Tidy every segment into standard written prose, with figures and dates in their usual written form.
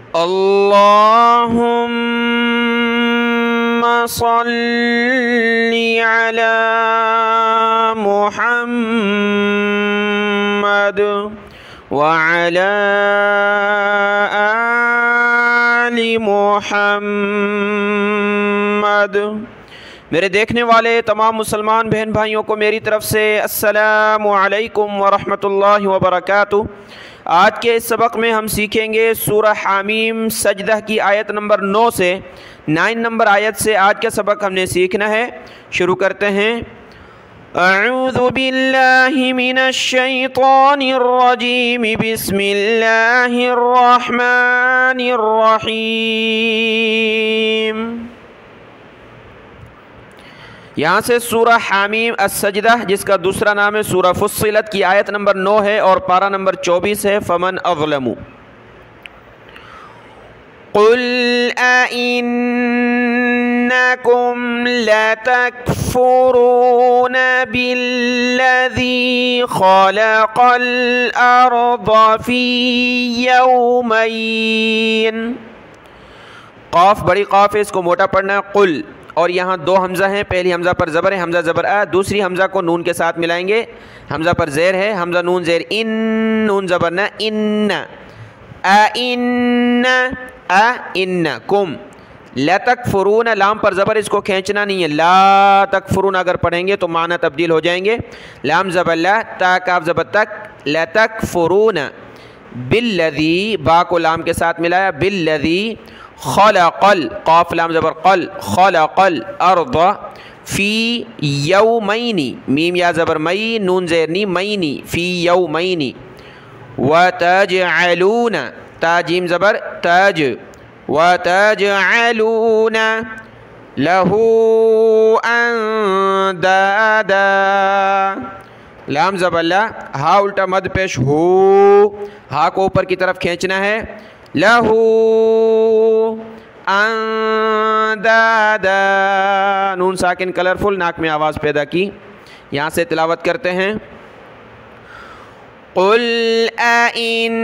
अल्लाहुम्मा सल्ली अला मुहम्मद व अला आलि मुहम्मद। मेरे देखने वाले तमाम मुसलमान बहन भाइयों को मेरी तरफ़ से अस्सलामु अलैकुम व रहमतुल्लाहि व बरकातुहू। आज के इस सबक में हम सीखेंगे सूरह हामीम सजदा की आयत नंबर 9 से 9 नंबर आयत से आज का सबक हमने सीखना है। शुरू करते हैं। अऊज़ु बिल्लाहि मिनश शैतानिर रजीम, बिस्मिल्लाहिर रहमानिर रहीम। यहाँ से सूरह हामीम अस-सजदा, जिसका दूसरा नाम है सूरह फुस्सिलत, की आयत नंबर 9 है और पारा नंबर 24 है। फमन अज़लमु कुल अइन्नकुम लतकफुरून बिल्लज़ी खलक़ल अर्ज़ फ़ी यौमैन। क़ाफ बड़ी क़ाफ है, इसको मोटा पढ़ना है। कुल, और यहाँ दो हमज़ा हैं। पहली हमज़ा पर ज़बर है, हमज़ा ज़बर आ। दूसरी हमज़ा को नून के साथ मिलाएंगे। हमज़ा पर ज़ेर है, हमज़ा नून ज़ेर इन, नून ज़बर न इन। आ इन कुम। ला तकफुरून, लाम पर ज़बर, इसको खींचना नहीं है। ला तकफुरून अगर पढ़ेंगे तो माना तब्दील हो जाएंगे। लाम ज़बर ला, ता काफ ज़बर तक। ला तकफुरून बिल्लज़ी, बा को लाम के साथ मिलाया। बिल्लज़ी खलक़ल, क़ाफ लाम ज़बर क़ल, खलक़ल अर्ज़ फ़ी यौमैनी, मीम या ज़बर मई, नून ज़ेरनी मैनी, फ़ी यौमैनी। व तजअलून, ता जीम ज़बर तज, व तजअलून लहू अंदादा। लाम ज़बर ला, हा उल्टा मद पेश हो, हा को ऊपर की तरफ खींचना है। लहू अंदादा, नून साकिन कलरफुल, नाक में आवाज़ पैदा की। यहाँ से तिलावत करते हैं। कुल अइन्नकुम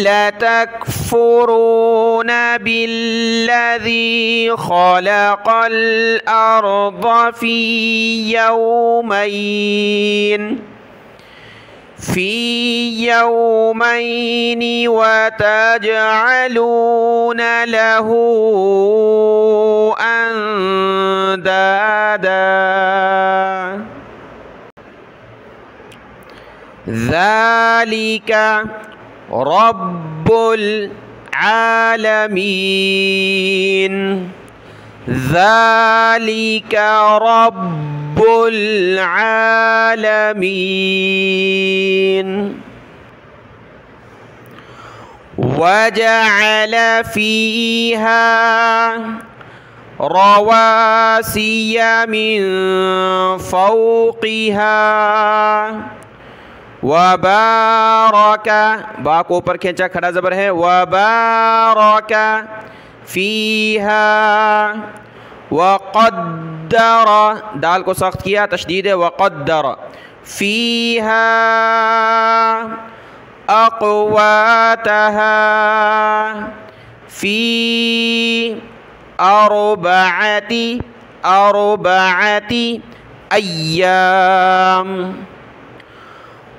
लतकफुरून बिल्लज़ी खलक़ल अर्ज़ फ़ी यौमैन व तजअलून लहू अंदादा। ज़ालिका रब्बुल आलमीन, ज़ालिका रब्बुल आलमीन। वजअल फ़ीहा रवासिय मिन फ़ौक़िहा वबारक, बा को ऊपर खींचा, खड़ा ज़बर है। वबारक फ़ीहा वक़द्दर, दाल को सख्त किया, तशदीद है। वक़द्दर फ़ीहा अक़वातहा फ़ी अर्बअति अय्याम।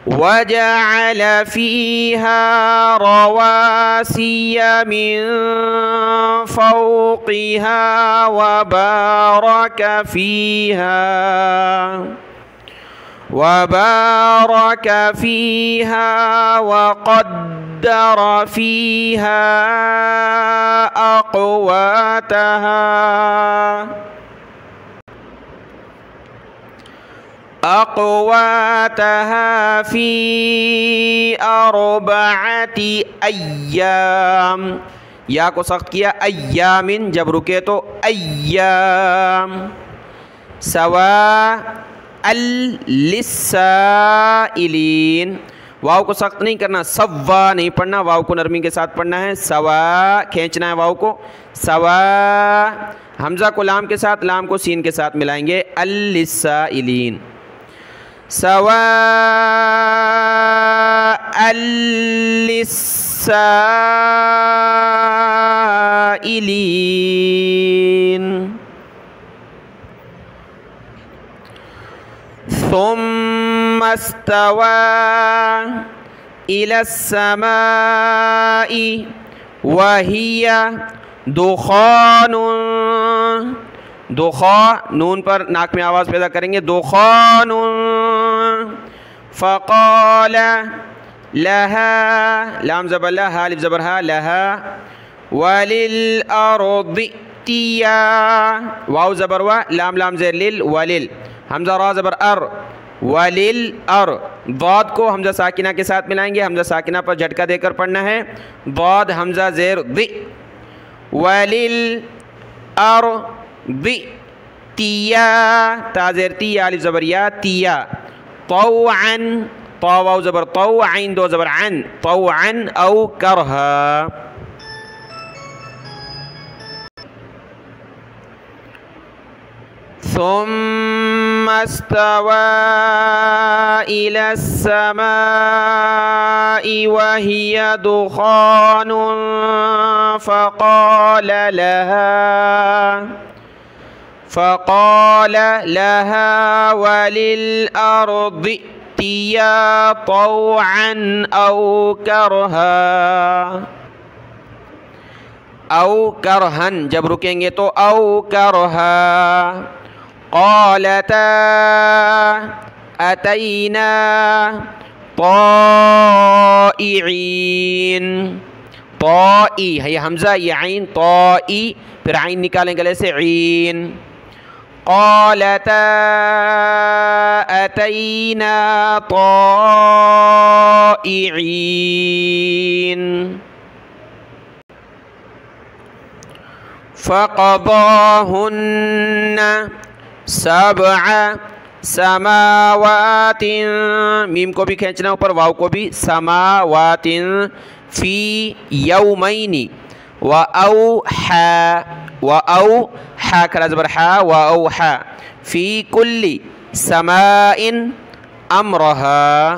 वजअल फ़ीहा रवासिय मिन फ़ौक़िहा वबारक फ़ीहा वक़द्दर फ़ीहा अक़वातहा फ़ी अर्बअति अय्याम। या को सख्त किया, अय्यामिन, जब रुके तो अय्याम। सवा अल लिस्साइलीन, वाव को सख्त नहीं करना, सवा नहीं पढ़ना, वाव को नरमी के साथ पढ़ना है। सवा खींचना है वाव को। सवा, हमज़ा को लाम के साथ, लाम को सीन के साथ मिलाएंगे। अल लिस्साइलीन। सवा अल लिस्साइलीन साइलीन। सुम्मा इस्तवा इला समाई वहिया दुखानुन। दुखा नून पर नाक में आवाज़ पैदा करेंगे, दुखानुन। फ़क़ाल लहा, लाम ज़बर ला, हा अलिफ ज़बर हा, लहा। वलिल अर्दि तिया, वाव ज़बर वा, लाम लाम ज़ेर लिल, वलिल, हमज़ा रा ज़बर अर, वलिल अर। दाद को हमज़ा साकिना के साथ मिलाएंगे, हमज़ा साकिना पर झटका देकर पढ़ना है। दाद हमज़ा ज़ेर दि, वलिल अर दि तिया, ता ज़ेर ती, अलिफ ज़बर या, तिया। तौअन, तौ वाव ज़बर तौ, आइन दो ज़बर अन, तौअन औ करहा। सुम्मा इस्तवा इला समाई वहिया दुखानुन फ़क़ाल लहा वलिल अर्दि तिया तौअन औ करहा। औ करहन जब रुकेंगे तो औ करहा। क़ालता अतैना ताइईन। ताई है ये हमज़ा, ये आइन, ताई, फिर आइन निकालें गले से, ईन। क़ालता अतैना ताइईन। फ़क़दाहुन्न सबअ समावातिन, मीम को भी खींचना ऊपर, वाव को भी, समावातिन फ़ी यौमैनी व औहा, व औहा खरा ज़बर हा, व औहा फ़ी कुल्ली समाइन अम्रहा।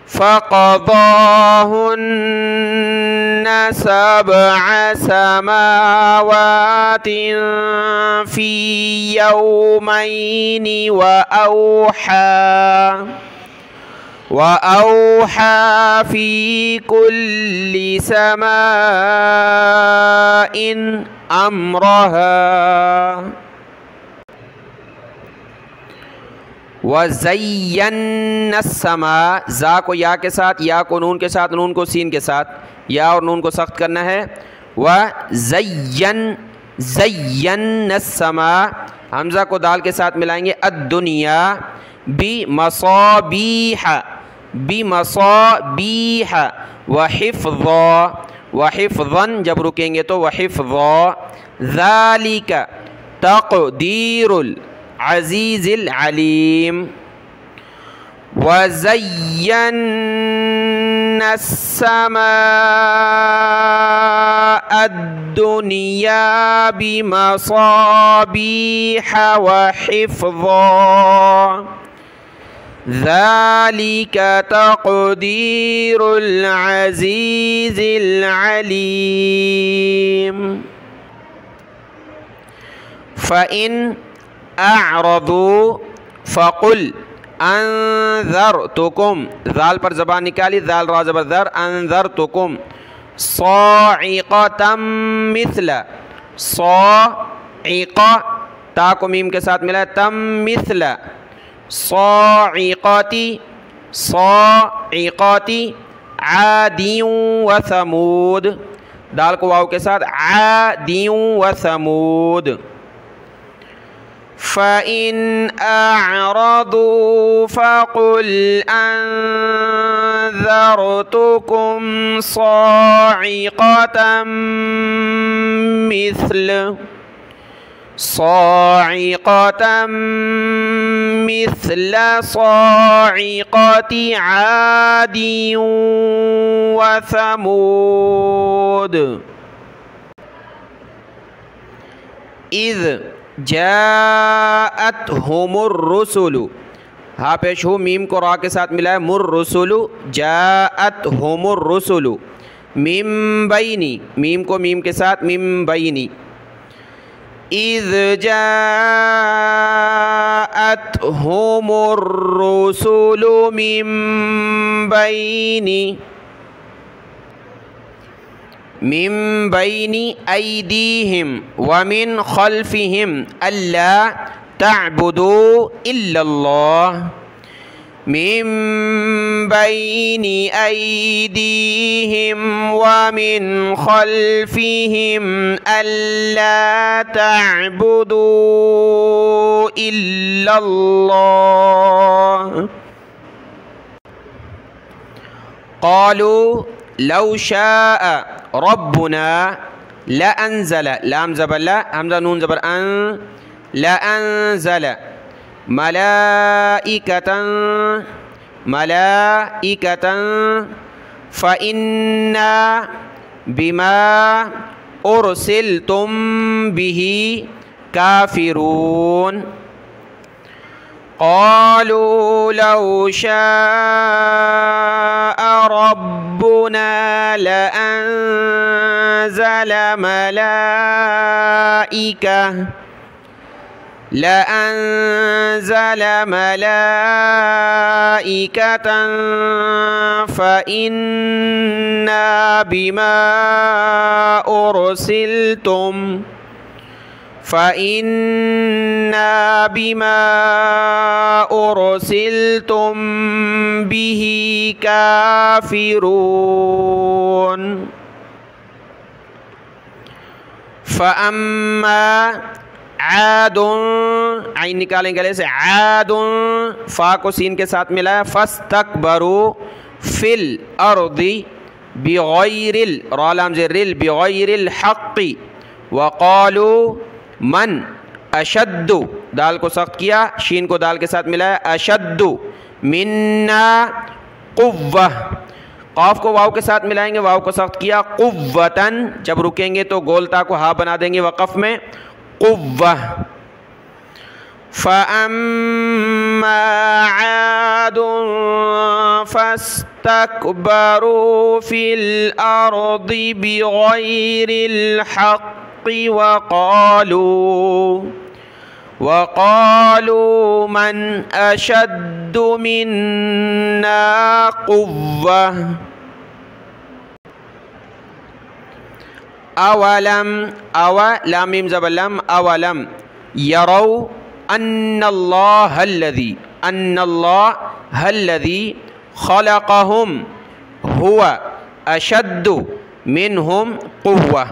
फ़क़दाहुन्न सबअ समावातिन फ़ी यौमैनि व औहा फ़ी कुल्ली समाइन अम्रहा। वज़य्यन्ना समा, ज़ा को या के साथ, या को नून के साथ, नून को सीन के साथ, या और नून को सख्त करना है। ज़य्यन्ना समा, हमज़ा को दाल के साथ मिलाएंगे, अद्दुनिया बिमसाबीहा, बिमसाबीहा व हिफ़्ज़न जब रुकेंगे तो व हिफ़्ज़ा। ज़ालिका तक़दीरुल अज़ीज़िल अलीम। वज़य्यन्ना अस्समाअ अद्दुनिया बिमसाबीहा व हिफ़्ज़ा। ज़ालिका तक़दीरुल अज़ीज़िल अलीम। फ़इन अअरदू फ़क़ुल अंज़रतुकुम, ज़ाल पर ज़बान निकाली, ज़ाल रा ज़बर ज़र, अंज़रतुकुम साइक़तम मिस्ला, साइक़ा ता को मीम के साथ मिला, तम मिस्ला, साइक़ती, साइक़ती आदियों व समूद, दाल को वाव के साथ, आदियों व समूद। फ़इन अअरदू फ़क़ुल अंज़रतुकुम साइक़तम मिस्ल, साइक़तम मिस्ल साइक़ति आदियों व समूद। इज़ जाअतहुमुर रुसुलु, हा पेश हु, मीम को रा के साथ मिलाया, मुर्रुसुलु जाअत हुमुर्रुसुलु, मिम बैनी, मीम को मीम के साथ मिम बैनी, इज़ जाअत हुमुर्रुसुलु मिम बैनी, मिम बैनी ऐदीहिम व मिन खल्फिहिम अल्ला तअबुदू इल्लल्लाह, मिम बैनी ऐदीहिम व मिन खल्फिहिम अल्ला तअबुदू इल्लल्लाह। क़ालू लौ शाअ रब्बुना लअंज़ल, लाम ज़बर ला, हमज़ा नून ज़बर अन, लअंज़ल मलाइकतन, मलाइकतन फ़इन्ना बिमा उरसिलतुम बिही काफ़िरून। क़ालू लौ शाअ रब्बुना लअंज़ल मलाइकतन फ़इन्ना बिमा उरसिलतुम बिही काफ़िरून। फ़अम्मा आदुन, आइन निकालेंगे गले से, आदुन, फ़ा को सीन के साथ मिलाया, फ़स्तकबरू फ़िल अर्दी बिग़ैरिल, रा लाम ज़ेर रिल, बिग़ैरिल हक़्क़ि, वक़ालू मन अशद्दु, दाल को सख्त किया, शीन को दाल के साथ मिलाया, अशद्दु मिन्ना कुव्वह, क़ाफ को वाव के साथ मिलाएंगे, वाव को सख्त किया, कुव्वतन, जब रुकेंगे तो गोलता को हा बना देंगे वक़फ़ में, कुव्वह। फ़अम्मा आदुन फ़स्तकबरू फ़िल अर्दि बिग़ैरिल हक़्क़ि वक़ालू मन अशद्दु मिन्ना कुव्वह। अवलम, अव लाम मीम ज़बर लम, अवलम यरौ अन्नल्लाहल्लज़ी ख़लक़हुम हुवा अशद्दु मिनहुम कुव्वह।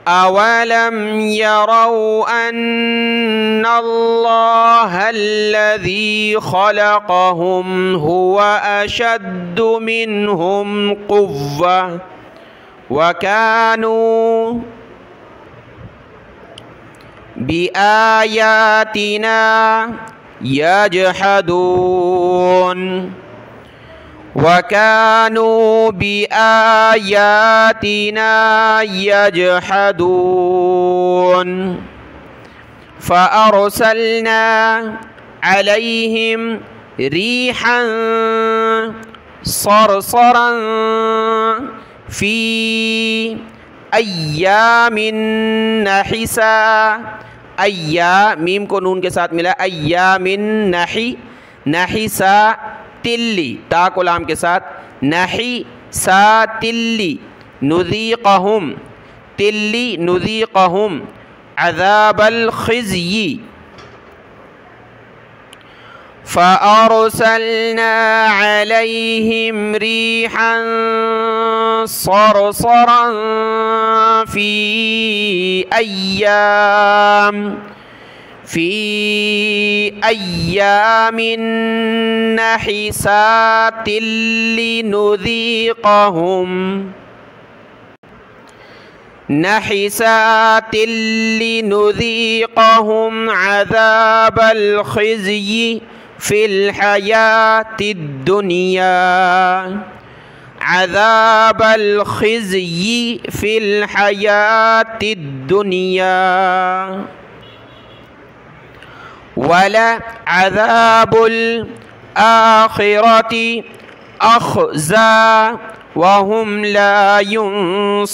अवलम यरौ अन्नल्लाहल्लज़ी ख़लक़हुम हुवा अशद्दु मिनहुम कुव्वह वकानू बिआयातिना यजहदून, वकानू बिआयातिना यजहदून। फ़अरसलना अलैहिम रीहन सरसरन फ़ी अय्यामिन नहिसा, अय्या मीम को नून के साथ मिला, अय्यामिन नहिसा तिल्ली, ता को लाम के साथ, नहिसा तिल्ली, नुज़ीक़हुम तिल्ली नुज़ीक़हुम अज़ाबल ख़िज़्यि। फ़अरसलना अलैहिम रीहन सरसरन फ़ी अय्यामिन नहिसातिन लिनुज़ीक़हुम अज़ाबल ख़िज़्यि फ़िल हयातिद दुनिया, अज़ाबल ख़िज़्यि फ़िल हयातिद दुनिया। वला अज़ाबुल आखिरती अख़ज़ा वहुम ला युनसरून।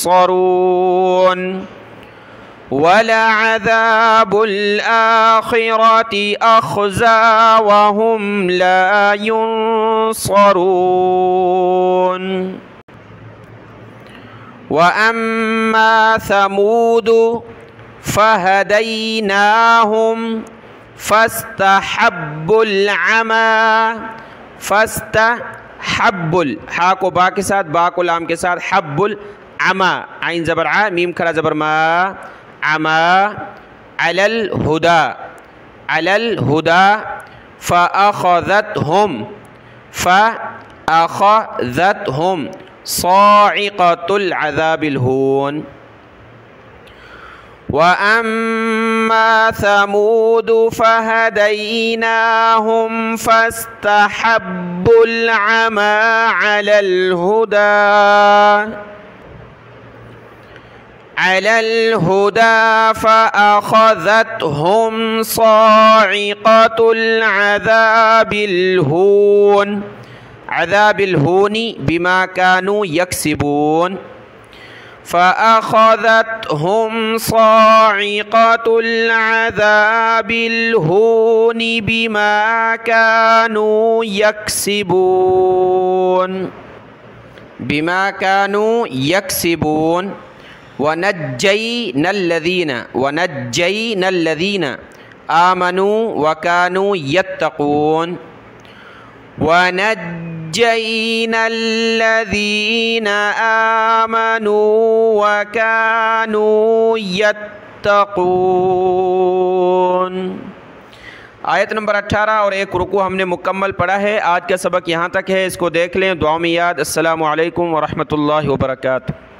वलअज़ाबुल आखिरति अख़ज़ा वहुम ला युनसरून। वअम्मा समूदु फ़हदैनाहुम फ़स्तहब्बुल अमा फ़स्तहब्बुल, हा को बा के साथ, बा को लाम के साथ, हब्बुल अमा, आइन ज़बर आ, मीम खड़ा ज़बर मा, अमा अलल हुदा, अलल हुदा फ़अख़ज़तहुम साइक़तुल अज़ाबिल हून। वअम्मा समूदु फ़हदैनाहुम फ़स्तहब्बुल अमा अलल हुदा फ़अख़ज़तहुम साइक़तुल अज़ाबिल हून, अज़ाबिल हूनी बिमा कानू यक्सिबून। फ़अख़ज़तहुम साइक़तुल अज़ाबिल हूनी बिमा कानू यक्सिबून, बिमा कानू यक्सिबून। वनज्जयनल्लज़ीना आमनू वकानू यत्तक़ून, वनज्जयनल्लज़ीना आमनू वकानू यत्तक़ून। आयत नंबर 18 और एक रुकू हमने मुकम्मल पढ़ा है। आज का सबक यहाँ तक है, इसको देख लें, दुआ में याद। अस्सलामु अलैकुम व रहमतुल्लाहि व बरकातुहू।